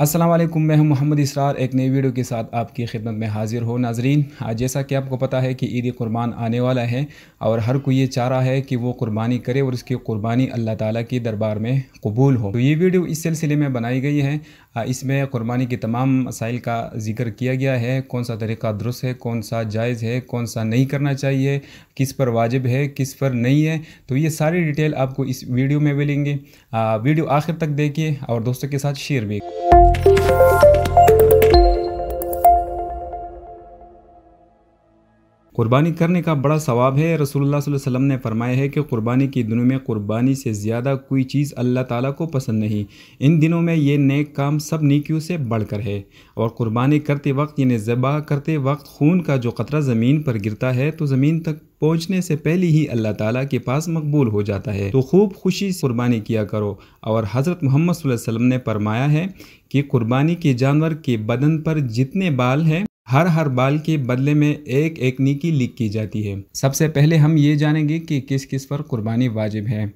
अस्सलाम वालेकुम, मैं हूं मोहम्मद इसरार एक नई वीडियो के साथ आपकी खिदमत में हाजिर हो। नाजरीन, जैसा कि आपको पता है कि ईद कुर्बान आने वाला है और हर कोई ये चाह रहा है कि वो कुर्बानी करे और उसकी कुर्बानी अल्लाह ताला की दरबार में कबूल हो। तो ये वीडियो इस सिलसिले में बनाई गई है। इसमें कुर्बानी के तमाम मसाइल का जिक्र किया गया है, कौन सा तरीक़ा दुरुस्त है, कौन सा जायज़ है, कौन सा नहीं करना चाहिए, किस पर वाजिब है, किस पर नहीं है। तो ये सारी डिटेल आपको इस वीडियो में मिलेंगे। वीडियो आखिर तक देखिए और दोस्तों के साथ शेयर भी। कुर्बानी करने का बड़ा सवाब है। रसूलुल्लाह सल्लल्लाहु अलैहि वसल्लम ने फरमाया है कि कुर्बानी के दिनों में कुर्बानी से ज़्यादा कोई चीज़ अल्लाह ताला को पसंद नहीं। इन दिनों में ये नेक काम सब नेकियों से बढ़कर है। और कुर्बानी करते वक्त यानी ज़बह करते वक्त खून का जो कतरा ज़मीन पर गिरता है तो ज़मीन तक पहुँचने से पहले ही अल्लाह ताला के पास मकबूल हो जाता है। तो खूब खुशी से कुर्बानी किया करो। और हज़रत मोहम्मद सल्लल्लाहु अलैहि वसल्लम ने फरमाया है कि कुर्बानी के जानवर के बदन पर जितने बाल हैं हर बाल के बदले में एक एक नेकी लिख की जाती है। सबसे पहले हम ये जानेंगे कि किस किस पर कुर्बानी वाजिब है।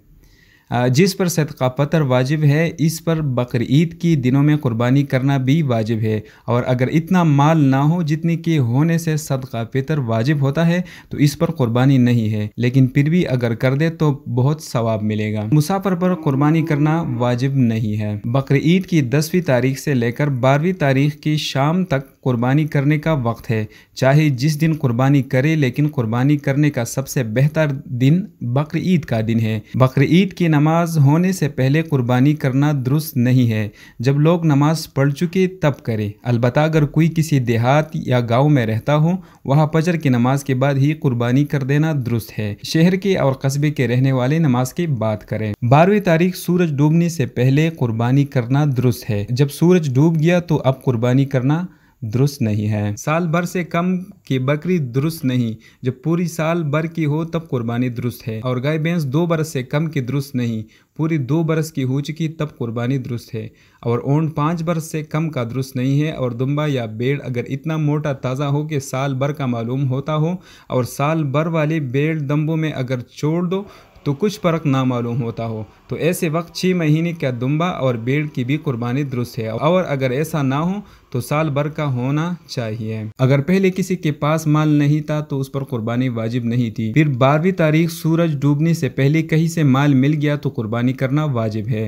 जिस पर सदका पतर वाजिब है, इस पर बकरीद की दिनों में कुर्बानी करना भी वाजिब है। और अगर इतना माल ना हो जितने के होने से सदका फितर वाजिब होता है तो इस पर कुर्बानी नहीं है, लेकिन फिर भी अगर कर दे तो बहुत सवाब मिलेगा। मुसाफिर पर कुर्बानी करना वाजिब नहीं है। बकरीद की 10वीं तारीख से लेकर 12वीं तारीख की शाम तक कुर्बानी करने का वक्त है। चाहे जिस दिन कुर्बानी करे, लेकिन कुर्बानी करने का सबसे बेहतर दिन बकरीद का दिन है। बकरीद की नमाज होने से पहले कुर्बानी करना दुरुस्त नहीं है। जब लोग नमाज पढ़ चुके तब करे। अलबत्ता अगर कोई किसी देहात या गांव में रहता हो, वहाँ फजर की नमाज के बाद ही कुर्बानी कर देना दुरुस्त है। शहर के और कस्बे के रहने वाले नमाज की बात करें। 12वीं तारीख सूरज डूबने से पहले कुर्बानी करना दुरुस्त है। जब सूरज डूब गया तो अब कुर्बानी करना दुरुस्त नहीं है। साल भर से कम की बकरी दुरुस्त नहीं। जब पूरी साल भर की हो तब कुर्बानी दुरुस्त है। और गाय भैंस 2 बरस से कम की दुरुस्त नहीं। पूरी 2 बरस की हो चुकी तब कुर्बानी दुरुस्त है। और ऊँट 5 बरस से कम का दुरुस्त नहीं है। और दुम्बा या भेड़ अगर इतना मोटा ताज़ा हो कि साल भर का मालूम होता हो, और साल भर वाले भेड़ दम्बों में अगर छोड़ दो तो कुछ फ़र्क ना मालूम होता हो, तो ऐसे वक्त 6 महीने का दुम्बा और भेड़ की भी कुर्बानी दुरुस्त है। और अगर ऐसा ना हो तो साल भर का होना चाहिए। अगर पहले किसी के पास माल नहीं था तो उस पर कुर्बानी वाजिब नहीं थी। फिर 12वीं तारीख सूरज डूबने से पहले कहीं से माल मिल गया तो कुर्बानी करना वाजिब है।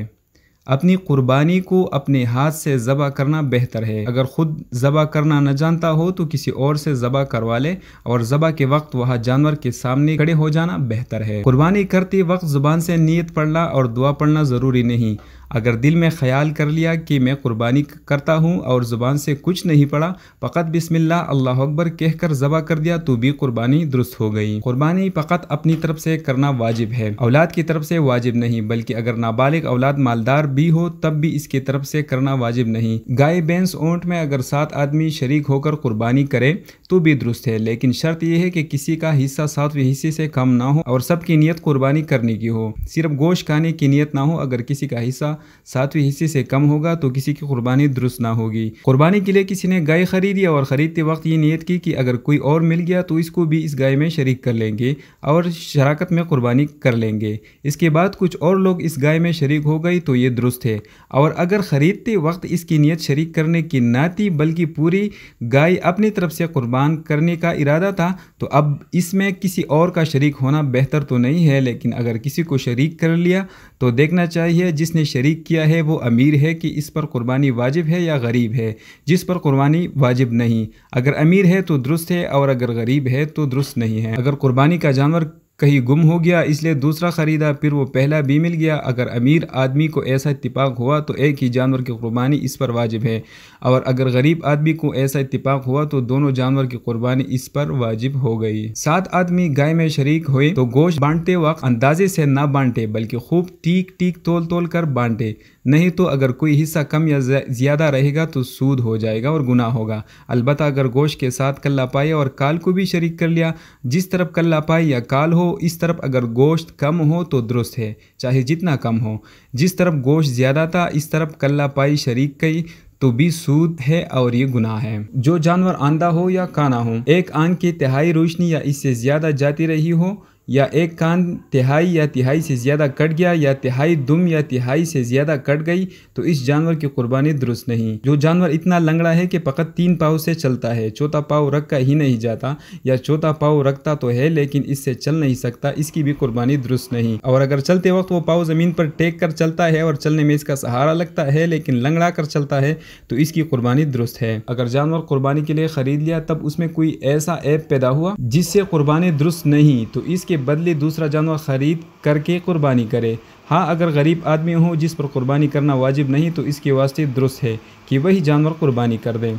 अपनी कुर्बानी को अपने हाथ से ज़बह करना बेहतर है। अगर खुद ज़बह करना न जानता हो तो किसी और से ज़बह करवा ले, और ज़बह के वक्त वह जानवर के सामने खड़े हो जाना बेहतर है। कुर्बानी करते वक्त ज़ुबान से नीयत पढ़ना और दुआ पढ़ना ज़रूरी नहीं। अगर दिल में ख्याल कर लिया कि मैं कुर्बानी करता हूँ और ज़ुबान से कुछ नहीं पढ़ा, फ़कत बिस्मिल्लाह अल्लाह अकबर कहकर ज़बह कर दिया तो भी कुर्बानी दुरुस्त हो गई। कुर्बानी फ़कत अपनी तरफ से करना वाजिब है, औलाद की तरफ से वाजिब नहीं। बल्कि अगर नाबालिग औलाद मालदार भी हो तब भी इसकी तरफ से करना वाजिब नहीं। गाय भैंस ऊँट में अगर 7 आदमी शरीक होकर कुर्बानी करे तो भी दुरुस्त है, लेकिन शर्त यह है कि किसी का हिस्सा 7वें हिस्से से कम ना हो और सबकी नीयत कुर्बानी करने की हो। सिर्फ गोश्त खाने की नीयत ना हो। अगर किसी का हिस्सा 7वें हिस्से से कम होगा तो किसी की कुर्बानी दुरुस्त ना होगी। कुर्बानी के लिए किसी ने गाय खरीदी और ख़रीदते वक्त ये नीयत की कि अगर कोई और मिल गया तो इसको भी इस गाय में शरीक कर लेंगे और शराकत में कुर्बानी कर लेंगे। इसके बाद कुछ और लोग इस गाय में शरीक हो गई तो ये दुरुस्त है। और अगर ख़रीदते वक्त इसकी नीयत शरीक करने की ना थी बल्कि पूरी गाय अपनी तरफ से कुर्बान करने का इरादा था तो अब इसमें किसी और का शरीक होना बेहतर तो नहीं है। लेकिन अगर किसी को शरीक कर लिया तो देखना चाहिए जिसने शरीक किया है वो अमीर है कि इस पर कुर्बानी वाजिब है या गरीब है जिस पर कुर्बानी वाजिब नहीं। अगर अमीर है तो दुरुस्त है और अगर गरीब है तो दुरुस्त नहीं है। अगर कुर्बानी का जानवर कहीं गुम हो गया इसलिए दूसरा ख़रीदा, फिर वो पहला भी मिल गया, अगर अमीर आदमी को ऐसा इत्तिफाक हुआ तो एक ही जानवर की कुर्बानी इस पर वाजिब है। और अगर गरीब आदमी को ऐसा इत्तिफाक हुआ तो दोनों जानवर की कुर्बानी इस पर वाजिब हो गई। 7 आदमी गाय में शरीक हुए तो गोश्त बांटते वक्त अंदाजे से ना बांटे बल्कि खूब टीक टीक तोल तोल कर बांटे, नहीं तो अगर कोई हिस्सा कम या ज़्यादा रहेगा तो सूद हो जाएगा और गुनाह होगा। अलबत्ता अगर गोश्त के साथ कल्ला पाए और काल को भी शरीक कर लिया, जिस तरफ कल्ला पाए या काल हो इस तरफ अगर गोश्त कम हो तो दुरुस्त है, चाहे जितना कम हो। जिस तरफ गोश्त ज़्यादा था इस तरफ कल्ला पाई शरीक कई तो भी सूद है और ये गुनाह है। जो जानवर आंधा हो या काना हो, एक आंख की तिहाई रोशनी या इससे ज़्यादा जाती रही हो یا ایک کان تہائی یا تہائی سے زیادہ کٹ گیا یا تہائی دم یا تہائی سے زیادہ کٹ گئی تو اس جانور کی قربانی درست نہیں۔ جو جانور اتنا لنگڑا ہے کہ فقط 3 پاؤں سے چلتا ہے، چوتھا پاؤں رکھ کر ہی نہیں جاتا، یا چوتھا پاؤں رکھتا تو ہے لیکن اس سے چل نہیں سکتا، اس کی بھی قربانی درست نہیں۔ اور اگر چلتے وقت وہ پاؤں زمین پر ٹیک کر چلتا ہے اور چلنے میں اس کا سہارا لگتا ہے لیکن لنگڑا کر چلتا ہے تو اس کی قربانی درست ہے۔ اگر جانور قربانی کے لیے خرید لیا تب اس میں کوئی ایسا عیب پیدا ہوا جس سے قربانی درست نہیں تو اس کے بدلے دوسرا جانور خرید کر کے قربانی کرے۔ ہاں، اگر غریب آدمی ہو جس پر قربانی کرنا واجب نہیں تو اس کے واسطے درست ہے کہ وہی جانور قربانی کر دے۔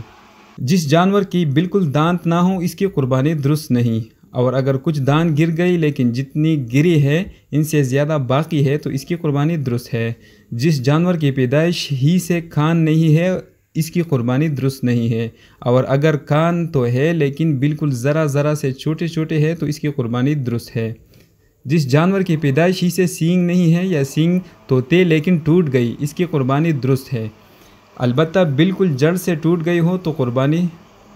جس جانور کی بالکل دانت نہ ہو اس کی قربانی درست نہیں، اور اگر کچھ دانت گر گئی لیکن جتنی گری ہے ان سے زیادہ باقی ہے تو اس کی قربانی درست ہے۔ جس جانور کی پیدائش ہی سے کان نہیں ہے اس کی قربانی درست نہیں ہے، اور اگر کان تو ہے لیکن بالکل ذرا سے چھوٹے ہے تو اس کی قربانی درست ہے۔ جس جانور کی پیدائش ہی سے سینگ نہیں ہے یا سینگ تو تھے لیکن ٹوٹ گئی اس کی قربانی درست ہے، البتہ بالکل جڑ سے ٹوٹ گئی ہو تو قربانی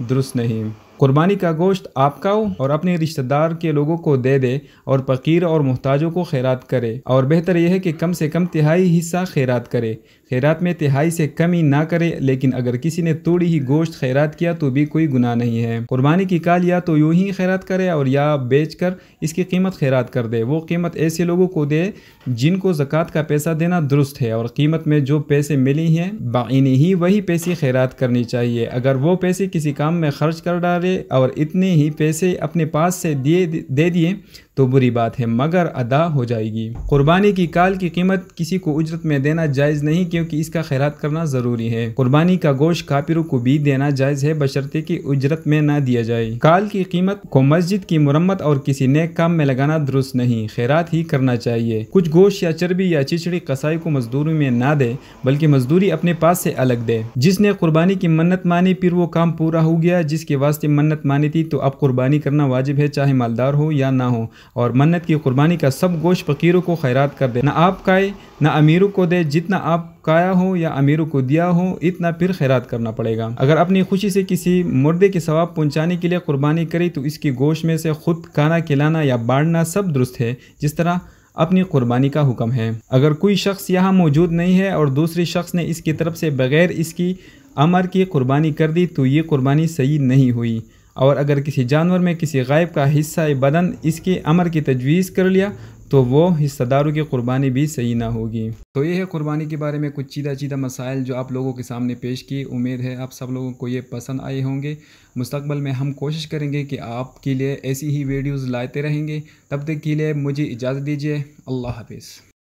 درست نہیں۔ قربانی کا گوشت آپ کھاؤ اور اپنے رشتہ دار کے لوگوں کو دے دے اور فقیر اور محتاجوں کو خیرات کرے، اور بہتر یہ ہے کہ کم سے کم تہائی حصہ خیرات کرے۔ خیرات میں تہائی سے کمی نہ کرے، لیکن اگر کسی نے تھوڑی ہی گوشت خیرات کیا تو بھی کوئی گناہ نہیں ہے۔ قربانی کی کال یا تو یوں ہی خیرات کرے اور یا بیچ کر اس کی قیمت خیرات کر دے۔ وہ قیمت ایسے لوگوں کو دے جن کو زکوٰۃ کا پیسہ دینا درست ہے، اور قیمت میں جو پیسے ملی ہیں بعینی ہی وہی پیسے خیرات کرنی چاہیے۔ اگر وہ پیسے کسی کام میں خرچ کر ڈالے اور اتنے ہی پیسے اپنے پاس سے دے دیے تو بری بات ہے، مگر ادا ہو جائے گی۔ قربانی کی کال کی قیمت کسی کو اجرت میں دینا جائز نہیں، کیونکہ اس کا خیرات کرنا ضروری ہے۔ قربانی کا گوشت کافروں کو بھی دینا جائز ہے بشرطے کہ اجرت میں نہ دیا جائے۔ کال کی قیمت کو مسجد کی مرمت اور کسی نیک کام میں لگانا درست نہیں، خیرات ہی کرنا چاہیے۔ کچھ گوشت یا چربی یا چچڑی قصائی کو مزدوری میں نہ دے بلکہ مزدوری اپنے پاس سے الگ دے۔ جس نے قربانی کی منت مانی پھر وہ کام پورا ہو گیا جس کے واسطے منت مانی تھی تو اب قربانی کرنا واجب ہے، چاہے مالدار ہو یا نہ ہو، اور منت کی قربانی کا سب گوشت فقیروں کو خیرات کر دے، نہ آپ کھائے نہ امیروں کو دے، جتنا آپ کھایا ہو یا امیروں کو دیا ہو اتنا پھر خیرات کرنا پڑے گا۔ اگر اپنی خوشی سے کسی مردے کے ثواب پہنچانے کے لیے قربانی کرے تو اس کی گوشت میں سے خود کھانا کھلانا یا بانٹنا سب درست ہے جس طرح اپنی قربانی کا حکم ہے۔ اگر کوئی شخص یہاں موجود نہیں ہے اور دوسری شخص نے اس کی طرف سے بغیر اس کی امر کی قربانی کر دی تو یہ قربانی صحیح نہیں ہوئی، اور اگر کسی جانور میں کسی غائب کا حصہ بدن اس کے امر کی تجویز کر لیا تو وہ حصہ داروں کی قربانی بھی صحیح نہ ہوگی۔ تو یہ ہے قربانی کے بارے میں کچھ چیدہ مسائل جو آپ لوگوں کے سامنے پیش کیے۔ امید ہے آپ سب لوگوں کو یہ پسند آئے ہوں گے۔ مستقبل میں ہم کوشش کریں گے کہ آپ کے لیے ایسی ہی ویڈیوز لاتے رہیں گے۔ تب تک کے لیے مجھے اجازت دیجیے۔ اللہ حافظ۔